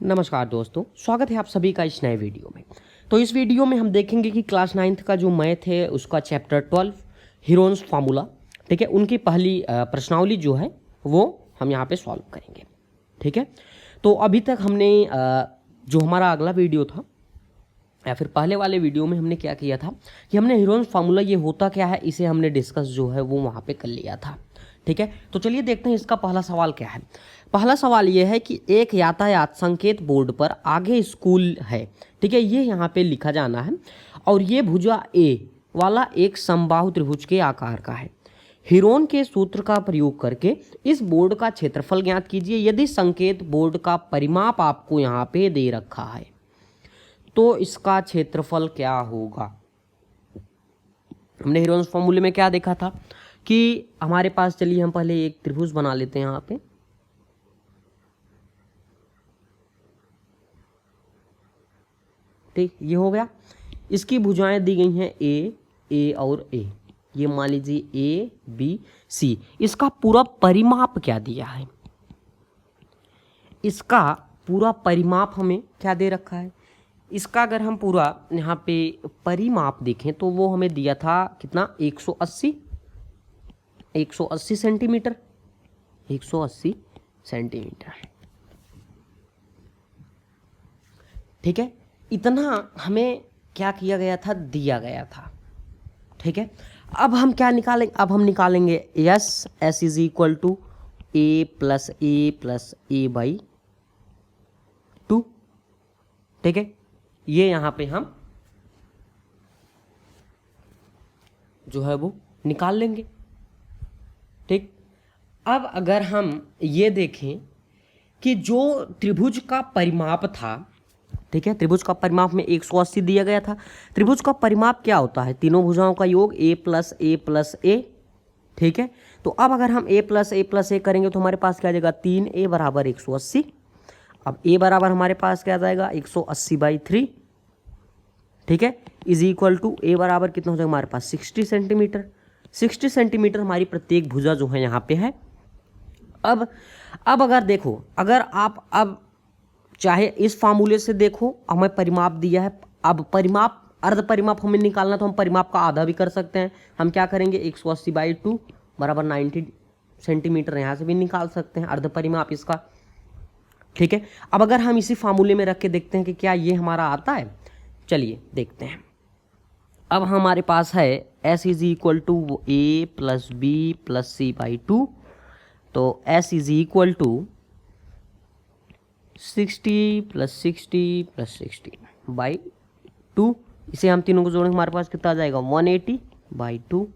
नमस्कार दोस्तों, स्वागत है आप सभी का इस नए वीडियो में। तो इस वीडियो में हम देखेंगे कि क्लास 9th का जो मैथ है उसका चैप्टर 12 हीरोन्स फार्मूला, ठीक है, उनकी पहली प्रश्नावली जो है वो हम यहाँ पे सॉल्व करेंगे। ठीक है, तो अभी तक हमने जो हमारा अगला वीडियो था या फिर पहले वाले वीडियो में हमने क्या किया था कि हमने हीरोन्स फार्मूला ये होता क्या है इसे हमने डिस्कस जो है वो वहाँ पे कर लिया था। ठीक है, तो चलिए देखते हैं इसका पहला सवाल क्या है। पहला सवाल ये है कि एक यातायात संकेत बोर्ड पर आगे स्कूल है, ठीक है, ये यहाँ पे लिखा जाना है और ये भुजा ए वाला एक समबाहु त्रिभुज के आकार का है। हीरोन के सूत्र का प्रयोग करके इस बोर्ड का क्षेत्रफल ज्ञात कीजिए यदि संकेत बोर्ड का परिमाप आपको यहाँ पे दे रखा है तो इसका क्षेत्रफल क्या होगा। हमने हीरोन्स फॉर्मूले में क्या देखा था कि हमारे पास, चलिए हम पहले एक त्रिभुज बना लेते हैं यहाँ पे। ठीक, ये हो गया। इसकी भुजाएं दी गई हैं ए और ए, ये मान लीजिए ए बी सी। इसका पूरा परिमाप क्या दिया है, इसका पूरा परिमाप हमें क्या दे रखा है। इसका अगर हम पूरा यहाँ पे परिमाप देखें तो वो हमें दिया था कितना, 180 सेंटीमीटर, 180 सेंटीमीटर। ठीक है, इतना हमें क्या किया गया था, दिया गया था। ठीक है, अब हम क्या निकालेंगे, अब हम निकालेंगे S is equal to A plus A by 2। ठीक है, ये यहाँ पे हम जो है वो निकाल लेंगे। ठीक, अब अगर हम ये देखें कि जो त्रिभुज का परिमाप था, ठीक है, त्रिभुज का परिमाप में 180 दिया गया था। त्रिभुज का परिमाप क्या होता है, तीनों भुजाओं का योग a प्लस ए। ठीक है, तो अब अगर हम a प्लस ए करेंगे तो हमारे पास क्या आ जाएगा, 3a बराबर 180। अब a बराबर हमारे पास क्या आ जाएगा, 180/3। ठीक है, इज इक्वल टू a बराबर कितना हो जाएगा हमारे पास, 60 सेंटीमीटर। 60 सेंटीमीटर हमारी प्रत्येक भुजा जो है यहाँ पे है। अब अगर देखो, अगर आप अब चाहे इस फार्मूले से देखो, हमें परिमाप दिया है। अब परिमाप, अर्ध परिमाप हमें निकालना तो हम परिमाप का आधा भी कर सकते हैं। हम क्या करेंगे, 180/2 बराबर 90 सेंटीमीटर, यहाँ से भी निकाल सकते हैं अर्ध परिमाप इसका। ठीक है, अब अगर हम इसी फार्मूले में रख के देखते हैं कि क्या ये हमारा आता है, चलिए देखते हैं। अब हमारे पास है s is equal to A plus B plus C by 2। तो s is equal to 60 plus 60 by 2। इसे हम तीनों को जोड़ेंगे, हमारे पास कितना आ जाएगा, 180/2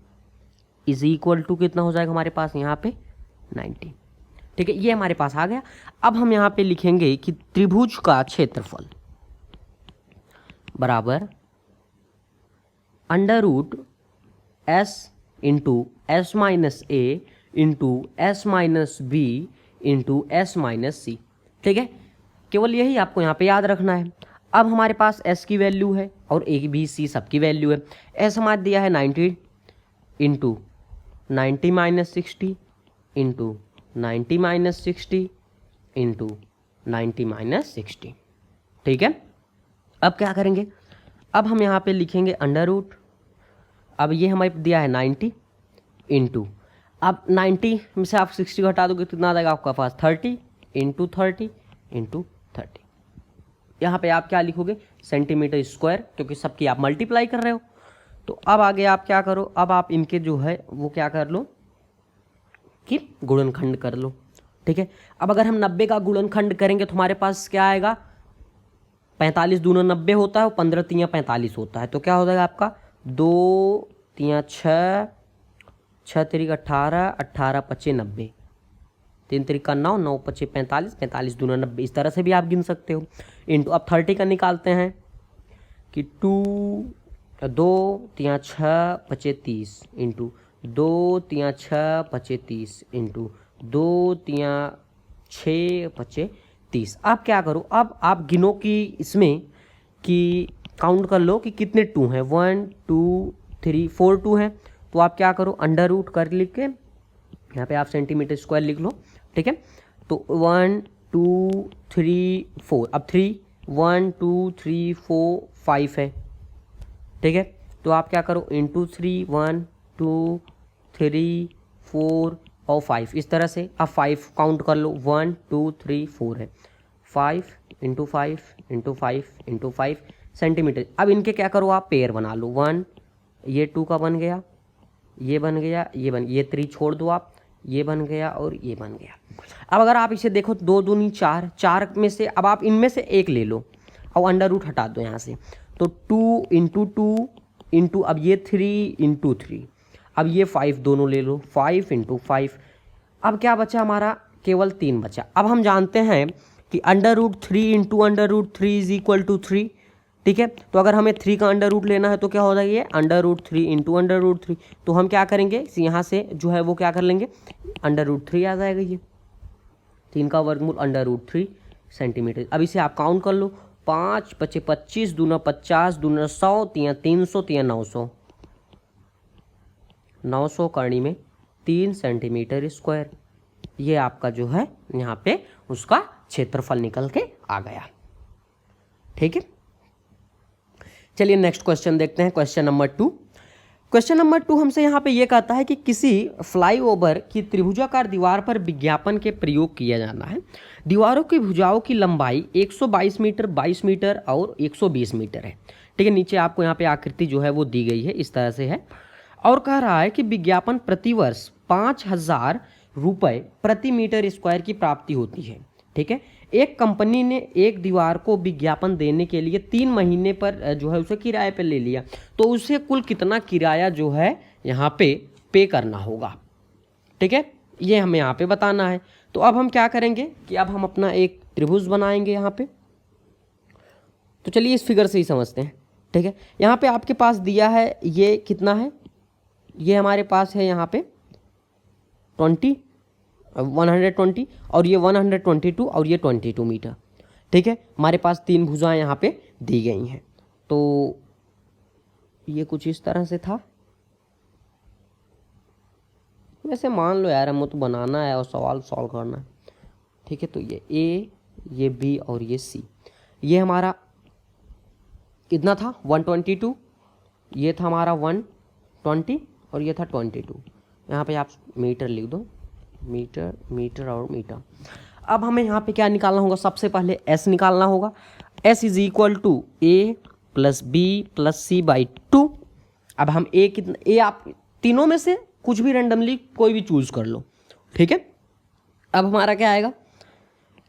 इज इक्वल टू कितना हो जाएगा हमारे पास यहाँ पे 90। ठीक है, ये हमारे पास आ गया। अब हम यहाँ पे लिखेंगे कि त्रिभुज का क्षेत्रफल बराबर under root s into s minus a into s minus b into s minus c. ठीक है, केवल यही आपको यहाँ पे याद रखना है। अब हमारे पास s की वैल्यू है और a b c सबकी वैल्यू है। s हमारा दिया है 90 into 90 minus 60 into 90 minus 60 into 90 minus 60। ठीक है, अब क्या करेंगे, अब हम यहाँ पे लिखेंगे अंडर रूट। अब ये हमारे दिया है 90 इंटू, अब 90 में से आप 60 घटा दोगे कितना आ जाएगा आपका पास, 30 इंटू 30 इंटू 30। यहाँ पे आप क्या लिखोगे, सेंटीमीटर स्क्वायर, क्योंकि सबकी आप मल्टीप्लाई कर रहे हो। तो अब आगे आप क्या करो, अब आप इनके जो है वो क्या कर लो कि गुणनखंड कर लो। ठीक है, अब अगर हम 90 का गुणनखंड करेंगे तो हमारे पास क्या आएगा, 45 दूना 90 होता है और 15 तियाँ 45 होता है। तो क्या हो जाएगा आपका, 2 तियाँ 6, 6 तिरिक 18, 18 पचे 90, 3 तिरिका 9, 9 पचे 45, 45 दूना 90, इस तरह से भी आप गिन सकते हो। इंटू अब 30 का निकालते हैं कि 2 तियाँ 6 पचे 30 इंटू 2 तियाँ 6 पचे 30 इंटू 2 तियाँ 6 पचे 30। अब क्या करो, अब आप गिनो कि इसमें कि काउंट कर लो कि कितने 2 हैं, 1 2 3 4 2 हैं। तो आप क्या करो, अंडर रूट कर लिख के यहाँ पे आप सेंटीमीटर स्क्वायर लिख लो। ठीक है, तो 1 2 3 4, अब 3 1 2 3 4 5 है, ठीक है। तो आप क्या करो, इंटू 3 1 2 3 4 और 5, इस तरह से आप 5 काउंट कर लो, 1 2 3 4 है, 5 इंटू 5 इंटू 5 इंटू 5 सेंटीमीटर। अब इनके क्या करो, आप पेयर बना लो, 1 ये 2 का बन गया, ये बन गया, ये 3 छोड़ दो आप, ये बन गया और ये बन गया। अब अगर आप इसे देखो 2 दूनी 4, 4 में से अब आप इनमें से एक ले लो और अंडर रूट हटा दो यहाँ से, तो 2 इंटू 2 इंटू, अब ये 3 इंटू 3, अब ये 5 दोनों ले लो, 5 इंटू 5। अब क्या बचा हमारा, केवल 3 बचा। अब हम जानते हैं कि under root 3 into under root 3 is equal to 3, ठीक है। तो अगर हमें 3 का अंडर रूट लेना है तो क्या हो जाएगा, ये under root 3 into under root 3। तो हम क्या करेंगे, यहाँ से जो है वो क्या कर लेंगे, अंडर रूट 3 आ जाएगा, ये 3 का वर्गमूल अंडर रूट 3 सेंटीमीटर। अब इसे आप काउंट कर लो, 5 पचे 25 दूना 50 दूना 100 तिया 300 तिया 900, 900 करनी में 3 सेंटीमीटर स्क्वायर। ये आपका जो है यहाँ पे उसका क्षेत्रफल निकल के आ गया, ठीक है। चलिए नेक्स्ट क्वेश्चन देखते हैं, क्वेश्चन नंबर 2। क्वेश्चन नंबर 2 हमसे यहाँ पे ये कहता है कि किसी फ्लाईओवर की त्रिभुजाकार दीवार पर विज्ञापन के प्रयोग किया जाना है। दीवारों की भुजाओं की लंबाई 122 मीटर, 22 मीटर और 120 मीटर है, ठीक है। नीचे आपको यहाँ पे आकृति जो है वो दी गई है, इस तरह से है, और कह रहा है कि विज्ञापन प्रतिवर्ष 5,000 रुपये प्रति मीटर स्क्वायर की प्राप्ति होती है, ठीक है। एक कंपनी ने एक दीवार को विज्ञापन देने के लिए 3 महीने पर जो है उसे किराए पर ले लिया, तो उसे कुल कितना किराया जो है यहाँ पे करना होगा, ठीक है। ये हमें यहाँ पे बताना है। तो अब हम क्या करेंगे कि अब हम अपना एक त्रिभुज बनाएंगे यहाँ पे। तो चलिए इस फिगर से ही समझते हैं, ठीक है। यहाँ पे आपके पास दिया है ये कितना है, ये हमारे पास है यहाँ पे 120 और ये 122 और ये 22 मीटर, ठीक है। हमारे पास 3 भुजाएं यहाँ पे दी गई हैं। तो ये कुछ इस तरह से था। वैसे मान लो यार हमें तो बनाना है और सवाल सॉल्व करना है, ठीक है। तो ये ए, ये बी और ये सी, ये हमारा कितना था 122, ये था हमारा 120 और ये था 22। यहाँ पे आप मीटर लिख दो, मीटर मीटर और मीटर। अब हमें यहाँ पे क्या निकालना होगा, सबसे पहले एस निकालना होगा। S is equal to A plus B plus C by 2। अब हम ए कितना, ए आप तीनों में से कुछ भी रेंडमली कोई भी चूज कर लो, ठीक है। अब हमारा क्या आएगा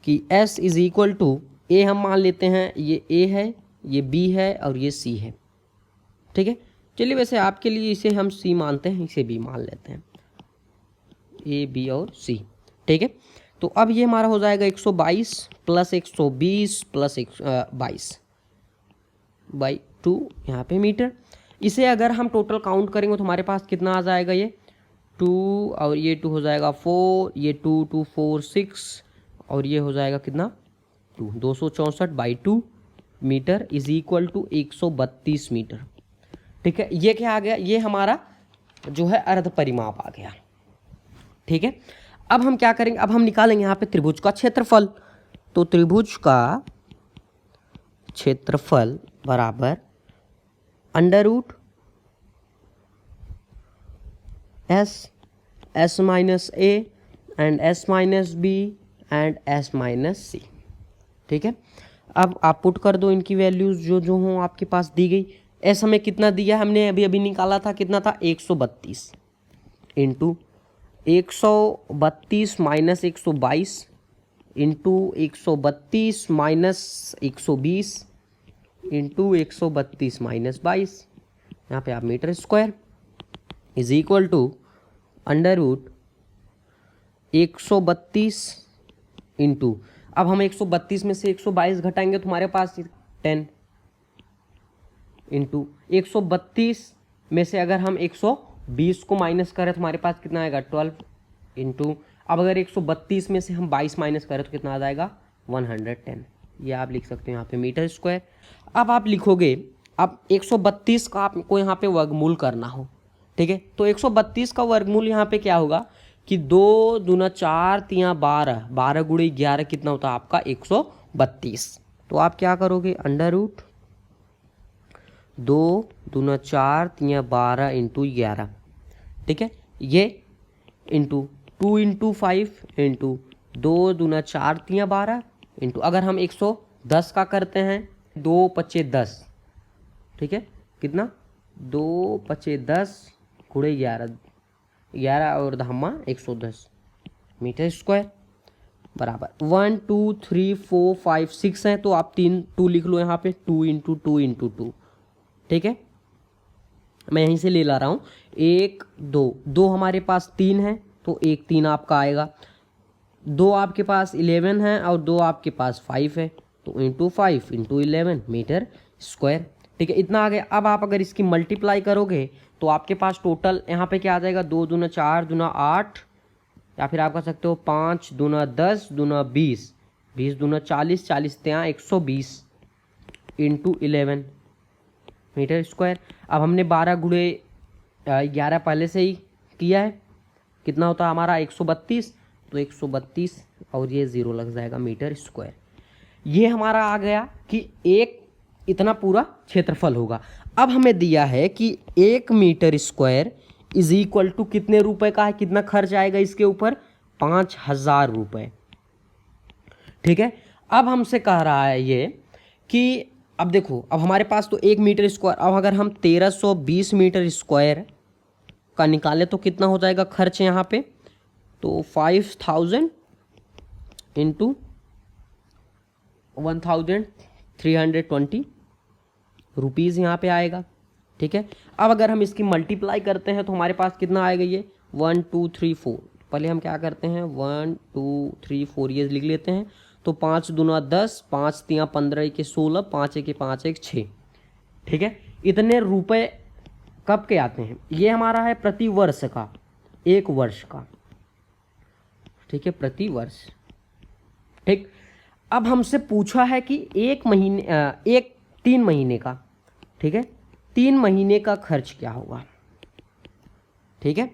कि एस इज इक्वल टू ए, हम मान लेते हैं ये ए है, ये बी है और ये सी है, ठीक है। चलिए वैसे आपके लिए इसे हम सी मानते हैं, इसे बी मान लेते हैं, ए बी और सी, ठीक है। तो अब ये हमारा हो जाएगा 122 प्लस 120 प्लस 22 बाई 2 यहाँ पे मीटर। इसे अगर हम टोटल काउंट करेंगे तो हमारे पास कितना आ जाएगा, ये 2 और ये 2 हो जाएगा 4, ये 2 2 4 6 और ये हो जाएगा कितना 2, 264 by 2 metre is equal to 132 metre, ठीक है। ये क्या आ गया, ये हमारा जो है अर्ध परिमाप आ गया, ठीक है। अब हम क्या करेंगे, अब हम निकालेंगे यहाँ पे त्रिभुज का क्षेत्रफल। तो त्रिभुज का क्षेत्रफल बराबर under root S minus a and s minus b and s minus c, ठीक है। अब आप पुट कर दो इनकी वैल्यूज जो जो हों आपके पास दी गई। एस हमें कितना दिया, हमने अभी अभी निकाला था, कितना था 132 into 132 minus 122 into 132 minus 120 into 132 minus 22, यहाँ पे आप metre square is equal to under root 132 into, अब हम 132 में से 122 घटाएंगे तो हमारे पास 10 इंटू 132 में से अगर हम 120 को माइनस करें तो हमारे पास कितना आएगा 12 इंटू, अब अगर 132 में से हम 22 माइनस करें तो कितना आ जाएगा 110। ये आप लिख सकते हैं यहाँ पे मीटर स्क्वायर। अब आप लिखोगे, अब 132 का आपको यहाँ पे वर्गमूल करना हो, ठीक है। तो 132 का वर्गमूल यहाँ पे क्या होगा कि 2 दूना 4 तियाँ 12, 12 गुणे 11 कितना होता है आपका 132। तो आप क्या करोगे, अंडर रूट 2 दूना 4 तियाँ 12 इंटू 11, ठीक है, ये इंटू 2 इंटू 5 इंटू 2 दूना 4 तियाँ 12 इंटू, अगर हम 110 का करते हैं 2 पचे 10, ठीक है, कितना 2 पचे 10 गुणे 11, 11 और धम्मा 110 मीटर स्क्वायर बराबर 1 2 3 4 5 6 है, तो आप 2 लिख लो यहाँ पे, 2 इंटू 2 इंटू 2, ठीक है, मैं यहीं से ले ला रहा हूँ। 1 2 2 हमारे पास 3 है, तो 1 3 आपका आएगा। 2 आपके पास 11 है और 2 आपके पास 5 है, तो इंटू 5 इंटू 11 मीटर स्क्वायर, ठीक है, इतना आ गया। अब आप अगर इसकी मल्टीप्लाई करोगे तो आपके पास टोटल यहाँ पे क्या आ जाएगा, 2 दूना 4 दूना 8, या फिर आप कह सकते हो 5 दूना 10 दूना 20, 20 दूना 40, 40 त्याँ 120 इंटू 11 मीटर स्क्वायर। अब हमने 12 गुणे 11 पहले से ही किया है, कितना होता है हमारा 132, तो 132 और ये 0 लग जाएगा मीटर स्क्वायर। ये हमारा आ गया कि एक इतना पूरा क्षेत्रफल होगा। अब हमें दिया है कि 1 metre square is equal to कितने रुपए का है, कितना खर्च आएगा इसके ऊपर, 5000 रुपये, ठीक है। अब हमसे कह रहा है ये कि अब देखो, अब हमारे पास तो 1 मीटर स्क्वायर, अब अगर हम 1320 मीटर स्क्वायर का निकालें तो कितना हो जाएगा खर्च यहाँ पे, तो 5000 इंटू 1320 रुपीज़ यहाँ पे आएगा, ठीक है। अब अगर हम इसकी मल्टीप्लाई करते हैं तो हमारे पास कितना आएगा, ये 1 2 3 4, पहले हम क्या करते हैं 1 2 3 4 ये लिख लेते हैं, तो 5 दूना 10, 5 तियाँ 15 के 16, 5 एक 5 एक 6, ठीक है। इतने रुपए कब के आते हैं, ये हमारा है प्रति वर्ष का, 1 वर्ष का, ठीक है, प्रति वर्ष, ठीक। अब हमसे पूछा है कि 3 महीने का, ठीक है, 3 महीने का खर्च क्या होगा, ठीक है।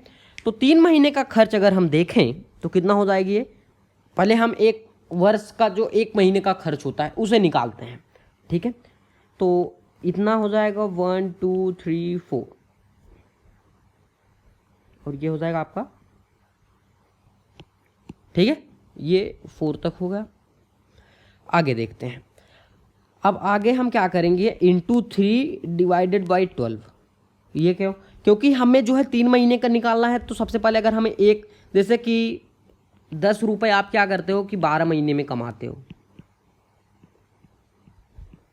तो 3 महीने का खर्च अगर हम देखें तो कितना हो जाएगी ये, पहले हम 1 वर्ष का जो 1 महीने का खर्च होता है उसे निकालते हैं, ठीक है। तो इतना हो जाएगा 1 2 3 4 और ये हो जाएगा आपका, ठीक है, ये 4 तक होगा। आगे देखते हैं। अब आगे हम क्या करेंगे, इंटू 3 डिवाइडेड बाई 12, ये क्यों, क्योंकि हमें जो है 3 महीने का निकालना है। तो सबसे पहले अगर हमें एक, जैसे कि 10 रुपये आप क्या करते हो कि 12 महीने में कमाते हो,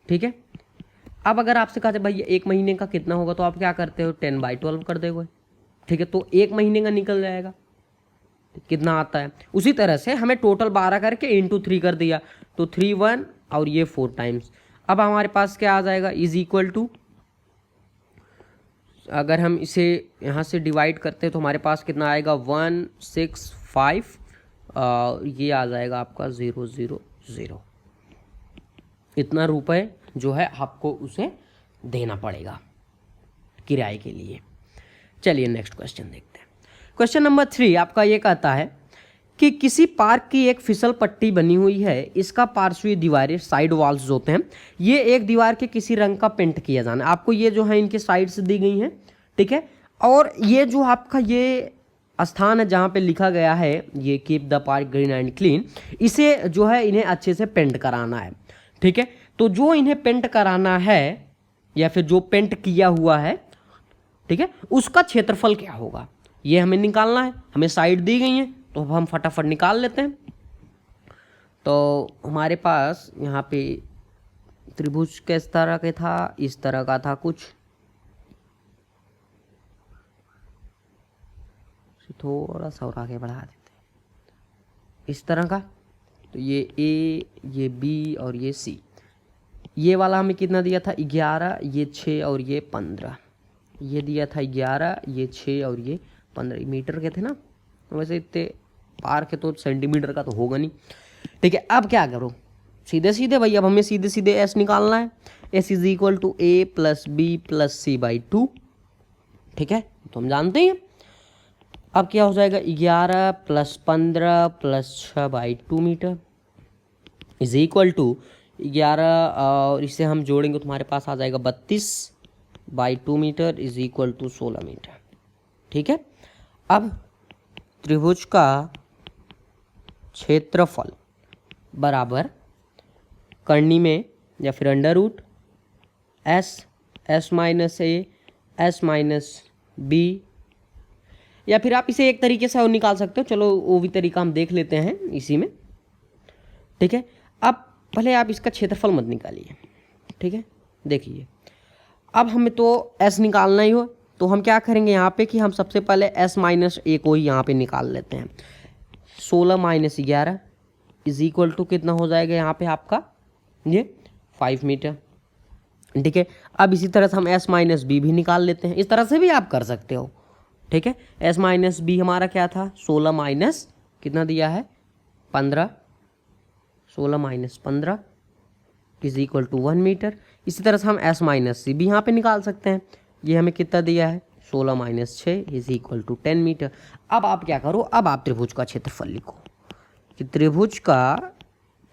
ठीक है। अब अगर आपसे कहा जाए भाई 1 महीने का कितना होगा, तो आप क्या करते हो 10/12 कर दोगे, ठीक है, तो 1 महीने का निकल जाएगा, कितना आता है। उसी तरह से हमें टोटल 12 करके इंटू 3 कर दिया, तो 3 1 और ये 4 टाइम्स। अब हमारे पास क्या आ जाएगा, इज इक्वल टू, अगर हम इसे यहाँ से डिवाइड करते हैं तो हमारे पास कितना आएगा 165, ये आ जाएगा आपका 000, इतना रुपए जो है आपको उसे देना पड़ेगा किराए के लिए। चलिए नेक्स्ट क्वेश्चन देखते हैं। क्वेश्चन नंबर 3 आपका ये कहता है कि किसी पार्क की एक फिसल पट्टी बनी हुई है, इसका पार्श्वीय दीवारें साइड वॉल्स जो होते हैं, ये एक दीवार के किसी रंग का पेंट किया जाना है। आपको ये जो है इनके साइड्स दी गई हैं, ठीक है, और ये जो आपका ये स्थान है जहाँ पे लिखा गया है ये keep the park green and clean, इसे जो है इन्हें अच्छे से पेंट कराना है, ठीक है। तो जो इन्हें पेंट कराना है या फिर जो पेंट किया हुआ है, ठीक है, उसका क्षेत्रफल क्या होगा, ये हमें निकालना है। हमें साइड दी गई हैं तो अब हम फटाफट निकाल लेते हैं। तो हमारे पास यहाँ पे त्रिभुज किस तरह का था, इस तरह का था कुछ, थोड़ा सा और आगे बढ़ा देते हैं, इस तरह का। तो ये ए, ये बी और ये सी। ये वाला हमें कितना दिया था 11, ये 6 और ये 15। ये दिया था 11, ये 6 और ये 15 मीटर के थे ना, वैसे इतने पार के तो सेंटीमीटर का तो होगा नहीं, ठीक है। अब क्या करो, सीधे सीधे भाई, अब हमें सीधे सीधे एस निकालना है। S is equal to A plus B plus C by 2, ठीक है, तो हम जानते हैं। अब क्या हो जाएगा 11 + 15 + 6/2 मीटर इज इक्वल टू 11 और इसे हम जोड़ेंगे तो तुम्हारे पास आ जाएगा 32/2 metre is equal to 16 metre. ठीक है, अब त्रिभुज का क्षेत्रफल बराबर करनी में या फिर under root S minus A S minus B, या फिर आप इसे एक तरीके से और निकाल सकते हो, चलो वो भी तरीका हम देख लेते हैं इसी में। ठीक है, अब पहले आप इसका क्षेत्रफल मत निकालिए। ठीक है, देखिए अब हमें तो एस निकालना ही हो, तो हम क्या करेंगे यहाँ पे कि हम सबसे पहले एस माइनस ए को ही यहाँ पे निकाल लेते हैं। 16 - 11 इज इक्वल टू कितना हो जाएगा यहाँ पे आपका ये 5 मीटर। ठीक है, अब इसी तरह से हम एस माइनस बी भी निकाल लेते हैं, इस तरह से भी आप कर सकते हो। ठीक है, एस माइनस बी हमारा क्या था 16 माइनस कितना दिया है 15, 16 - 15 इज इक्वल टू 1 मीटर। इसी तरह से हम एस माइनस सी भी यहाँ पे निकाल सकते हैं, ये हमें कितना दिया है 16 - 6 इज इक्वल टू 10 मीटर। अब आप क्या करो, अब आप त्रिभुज का क्षेत्रफल लिखो कि त्रिभुज का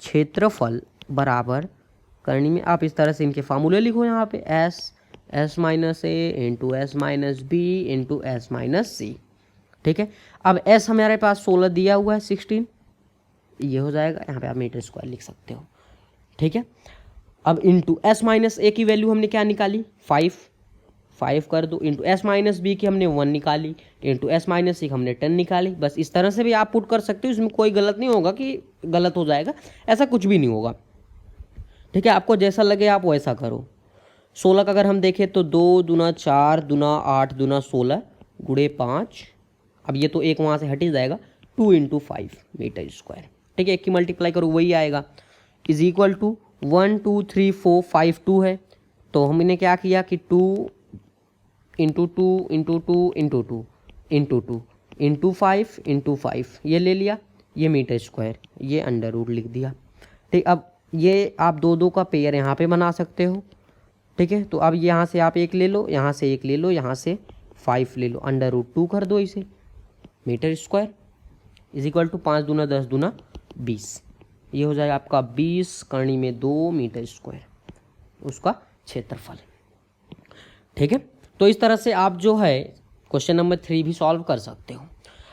क्षेत्रफल बराबर करनी में आप इस तरह से इनके फार्मूले लिखो यहाँ पे s minus a into s minus b into s minus c. ठीक है, अब एस हमारे पास 16 दिया हुआ है 16, ये हो जाएगा, यहाँ पे आप मीटर स्क्वायर लिख सकते हो। ठीक है, अब इंटू एस माइनस ए की वैल्यू हमने क्या निकाली 5 कर दो, इंटू एस माइनस बी की हमने 1 निकाली, इंटू एस माइनस सी की हमने 10 निकाली। बस इस तरह से भी आप पुट कर सकते हो, इसमें कोई गलत नहीं होगा कि गलत हो जाएगा, ऐसा कुछ भी नहीं होगा। ठीक है, आपको जैसा लगे आप वैसा करो। 16 का अगर हम देखें तो 2 दूना 4 दूना 8 दूना 16 गुणे 5, अब ये तो एक वहाँ से हट ही जाएगा, 2 × 5 मीटर स्क्वायर। ठीक है, एक की मल्टीप्लाई करो वही आएगा इज इक्वल टू 1 2 3 4 5 2 है, तो हमने क्या किया कि 2 × 2 × 2 × 2 × 2 × 5 × 5 ये ले लिया, ये मीटर स्क्वायर, ये अंडर रूट लिख दिया। ठीक, अब ये आप 2 का पेयर यहाँ पे बना सकते हो। ठीक है, तो अब यहाँ से आप एक ले लो, यहाँ से एक ले लो, यहाँ से 5 ले लो, अंडर रूट 2 कर दो इसे, metre square is equal to 5 दूना 10 दूना 20, ये हो जाएगा आपका 20 करनी में 2 मीटर स्क्वायर उसका क्षेत्रफल। ठीक है, तो इस तरह से आप जो है क्वेश्चन नंबर 3 भी सॉल्व कर सकते हो।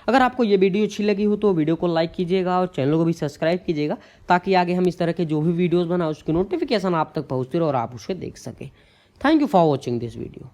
अगर आपको ये वीडियो अच्छी लगी हो तो वीडियो को लाइक कीजिएगा और चैनल को भी सब्सक्राइब कीजिएगा, ताकि आगे हम इस तरह के जो भी वीडियोस बनाए उसकी नोटिफिकेशन आप तक पहुँचती रहे और आप उसे देख सकें। Thank you for watching this video.